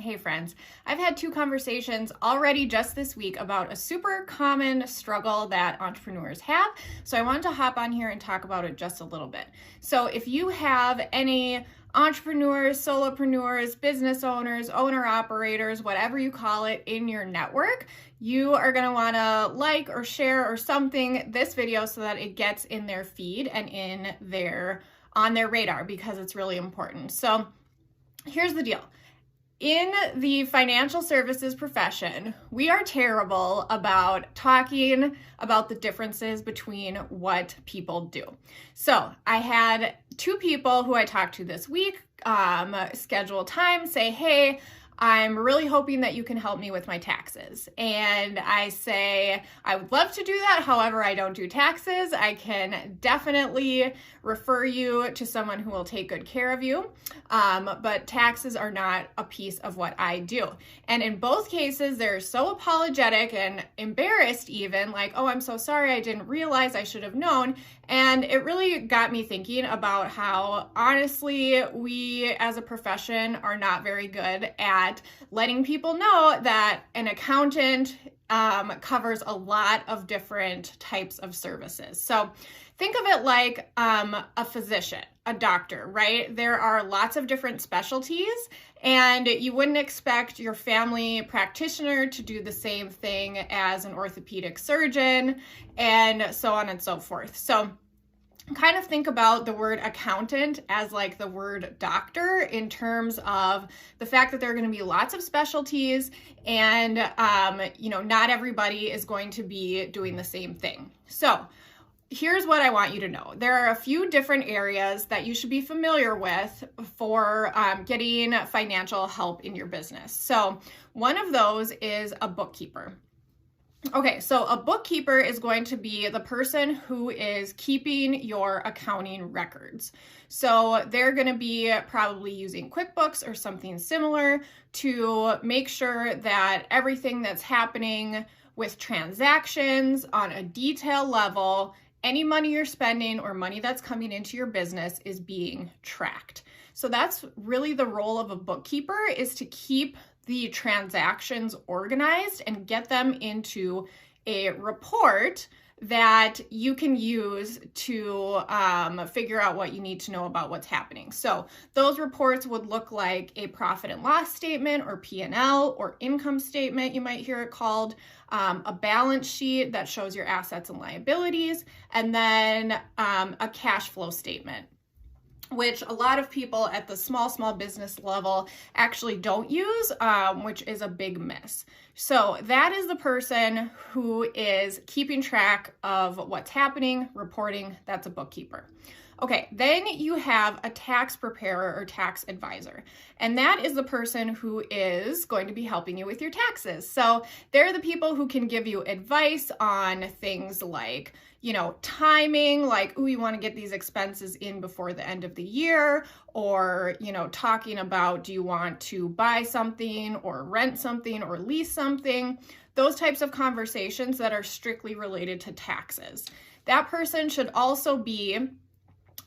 Hey friends, I've had 2 conversations already just this week about a super common struggle that entrepreneurs have. So I wanted to hop on here and talk about it just a little bit. So if you have any entrepreneurs, solopreneurs, business owners, owner operators, whatever you call it in your network, you are going to want to like or share or something this video so that it gets in their feed and on their radar, because it's really important. So here's the deal. In the financial services profession, we are terrible about talking about the differences between what people do. So I had 2 people who I talked to this week schedule time, say, hey, I'm really hoping that you can help me with my taxes. And I say, I would love to do that. However, I don't do taxes. I can definitely refer you to someone who will take good care of you. But taxes are not a piece of what I do. And in both cases, they're so apologetic and embarrassed even, like, oh, I'm so sorry. I didn't realize, I should have known. And it really got me thinking about how, honestly, we as a profession are not very good at letting people know that an accountant covers a lot of different types of services. So think of it like a physician, a doctor, right? There are lots of different specialties, and you wouldn't expect your family practitioner to do the same thing as an orthopedic surgeon, and so on and so forth. So kind of think about the word accountant as like the word doctor in terms of the fact that there are going to be lots of specialties, and not everybody is going to be doing the same thing. So here's what I want you to know. There are a few different areas that you should be familiar with for getting financial help in your business. So one of those is a bookkeeper. Okay, so a bookkeeper is going to be the person who is keeping your accounting records. So they're going to be probably using QuickBooks or something similar to make sure that everything that's happening with transactions on a detail level, any money you're spending or money that's coming into your business is being tracked. So that's really the role of a bookkeeper, is to keep the transactions organized and get them into a report that you can use to figure out what you need to know about what's happening. So those reports would look like a profit and loss statement, or P&L, or income statement, you might hear it called, a balance sheet that shows your assets and liabilities, and then a cash flow statement, which a lot of people at the small business level actually don't use, which is a big miss. So that is the person who is keeping track of what's happening, reporting. That's a bookkeeper. Okay, then you have a tax preparer or tax advisor, and that is the person who is going to be helping you with your taxes. So they're the people who can give you advice on things like, timing, like, ooh, you want to get these expenses in before the end of the year, or, talking about, do you want to buy something or rent something or lease something? Those types of conversations that are strictly related to taxes. That person should also be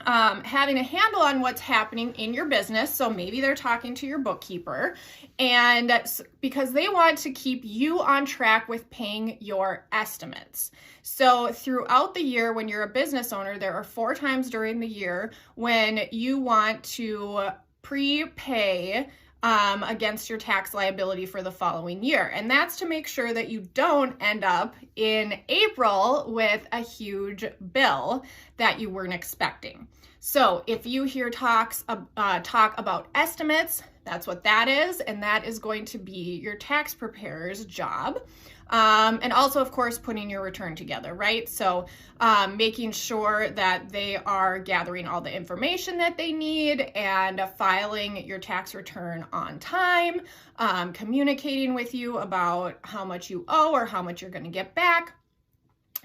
having a handle on what's happening in your business. So maybe they're talking to your bookkeeper, and because they want to keep you on track with paying your estimates. So throughout the year, when you're a business owner, there are 4 times during the year when you want to prepay against your tax liability for the following year. And that's to make sure that you don't end up in April with a huge bill that you weren't expecting. So if you hear talk about estimates, that's what that is. And that is going to be your tax preparer's job. And also, of course, putting your return together, right? So making sure that they are gathering all the information that they need and filing your tax return on time, communicating with you about how much you owe or how much you're going to get back.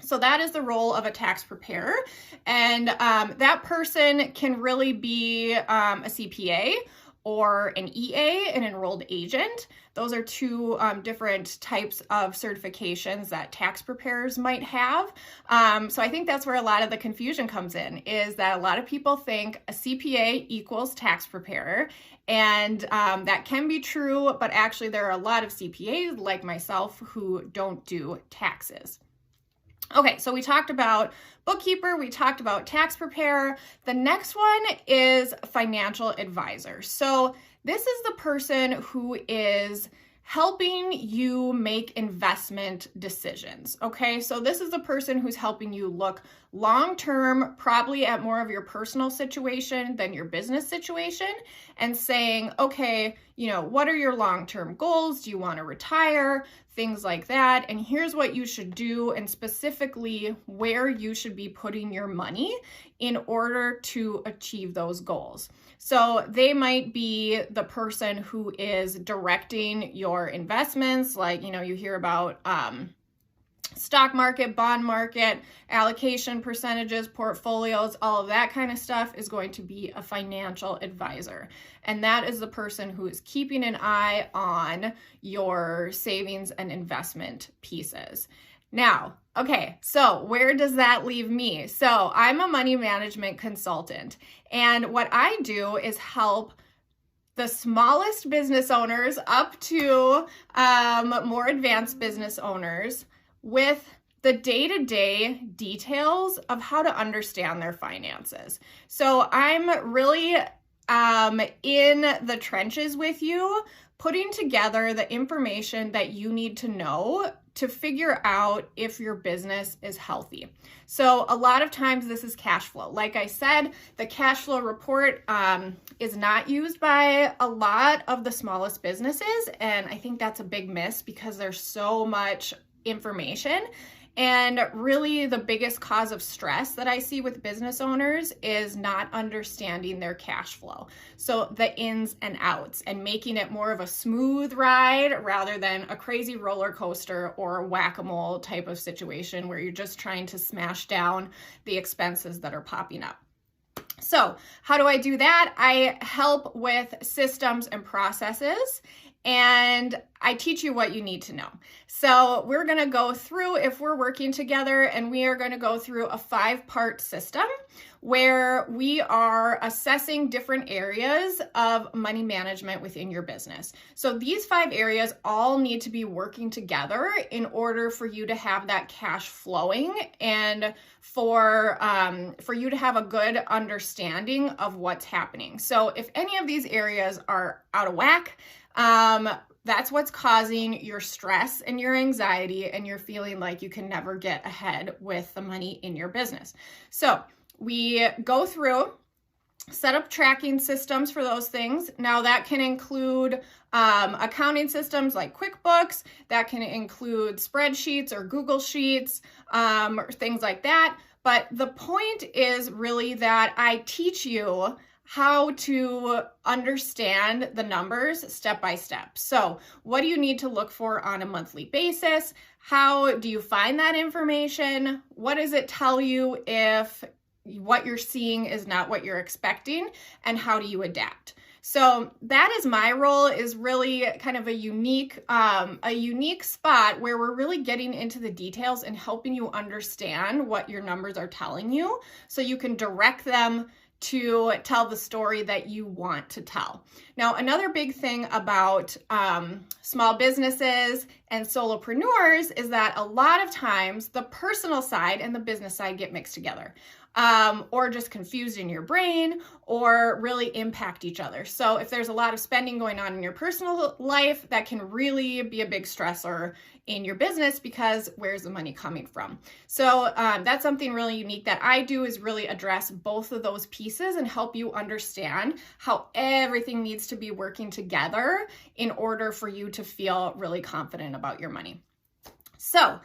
So that is the role of a tax preparer. And that person can really be a CPA, or an EA, an enrolled agent. Those are two different types of certifications that tax preparers might have. So I think that's where a lot of the confusion comes in, is that a lot of people think a CPA equals tax preparer. And that can be true, but actually there are a lot of CPAs like myself who don't do taxes. Okay, so we talked about bookkeeper, we talked about tax preparer. The next one is financial advisor. So this is the person who is helping you make investment decisions. Okay, so this is the person who's helping you look long-term, probably at more of your personal situation than your business situation, and saying, okay, what are your long-term goals? Do you want to retire? Things like that. And here's what you should do, and specifically where you should be putting your money in order to achieve those goals. So they might be the person who is directing your investments, like, you hear about stock market, bond market, allocation percentages, portfolios, all of that kind of stuff is going to be a financial advisor. And that is the person who is keeping an eye on your savings and investment pieces. Now, okay, so where does that leave me? So I'm a money management consultant, and what I do is help the smallest business owners up to more advanced business owners with the day-to-day details of how to understand their finances. So I'm really in the trenches with you, putting together the information that you need to know to figure out if your business is healthy. So a lot of times this is cash flow. Like I said, the cash flow report is not used by a lot of the smallest businesses. And I think that's a big miss because there's so much information. And really the biggest cause of stress that I see with business owners is not understanding their cash flow. So the ins and outs, and making it more of a smooth ride rather than a crazy roller coaster or a whack-a-mole type of situation where you're just trying to smash down the expenses that are popping up. So how do I do that? I help with systems and processes, and I teach you what you need to know. So we're going to go through, if we're working together, and we are going to go through a 5-part system where we are assessing different areas of money management within your business. So these 5 areas all need to be working together in order for you to have that cash flowing and for you to have a good understanding of what's happening. So if any of these areas are out of whack, that's what's causing your stress and your anxiety, and you're feeling like you can never get ahead with the money in your business. So we go through, set up tracking systems for those things. Now that can include accounting systems like QuickBooks, that can include spreadsheets or Google Sheets, or things like that. But the point is really that I teach you how to understand the numbers step by step. So what do you need to look for on a monthly basis? How do you find that information? What does it tell you if what you're seeing is not what you're expecting? And how do you adapt? So that is my role, is really kind of a unique spot where we're really getting into the details and helping you understand what your numbers are telling you so you can direct them to tell the story that you want to tell. Now, another big thing about small businesses and solopreneurs is that a lot of times the personal side and the business side get mixed together, or just confused in your brain, or really impact each other. So if there's a lot of spending going on in your personal life, that can really be a big stressor in your business, because where's the money coming from? So that's something really unique that I do, is really address both of those pieces and help you understand how everything needs to be working together in order for you to feel really confident about your money. So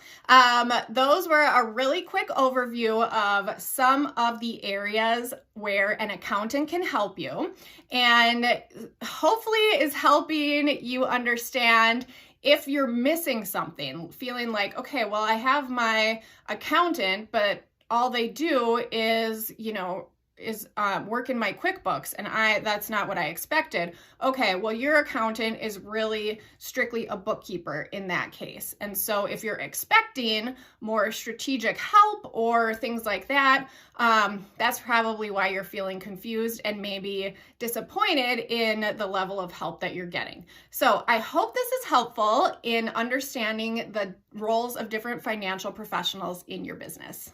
those were a really quick overview of some of the areas where an accountant can help you, and hopefully is helping you understand if you're missing something, feeling like, okay, well, I have my accountant, but all they do is, work in my QuickBooks, and that's not what I expected. Okay, well, your accountant is really strictly a bookkeeper in that case. And so if you're expecting more strategic help or things like that, that's probably why you're feeling confused and maybe disappointed in the level of help that you're getting. So I hope this is helpful in understanding the roles of different financial professionals in your business.